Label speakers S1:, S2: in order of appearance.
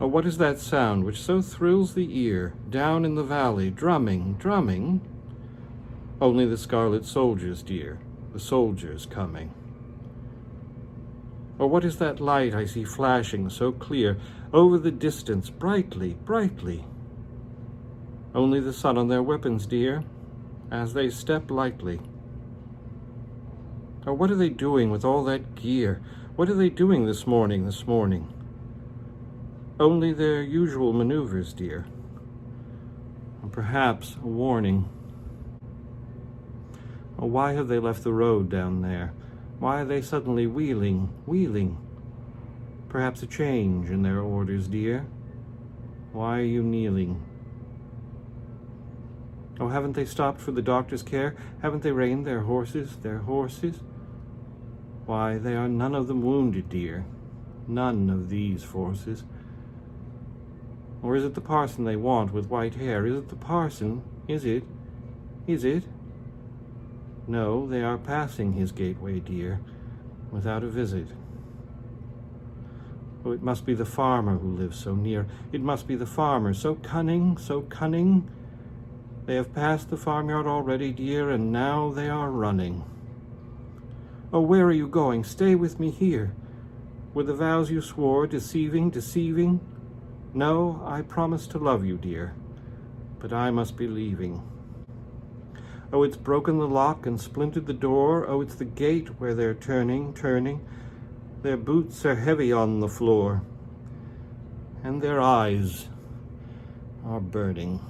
S1: Oh, what is that sound which so thrills the ear, down in the valley, drumming, drumming? Only the scarlet soldiers, dear, the soldiers coming. Or what is that light I see flashing so clear over the distance, brightly, brightly? Only the sun on their weapons, dear, as they step lightly. Or what are they doing with all that gear? What are they doing this morning? Only their usual maneuvers, dear. And perhaps a warning. Oh, why have they left the road down there? Why are they suddenly wheeling? Perhaps a change in their orders, dear. Why are you kneeling? Oh, haven't they stopped for the doctor's care? Haven't they reined their horses? Why, they are none of them wounded, dear. None of these forces. Or is it the parson they want with white hair? Is it the parson? Is it? No, they are passing his gateway, dear, without a visit. Oh, it must be the farmer who lives so near. It must be the farmer, so cunning, so cunning. They have passed the farmyard already, dear, and now they are running. Oh, where are you going? Stay with me here. Were the vows you swore deceiving? No, I promised to love you, dear, but I must be leaving. Oh, it's broken the lock and splintered the door. Oh, it's the gate where they're turning. Their boots are heavy on the floor, and their eyes are burning.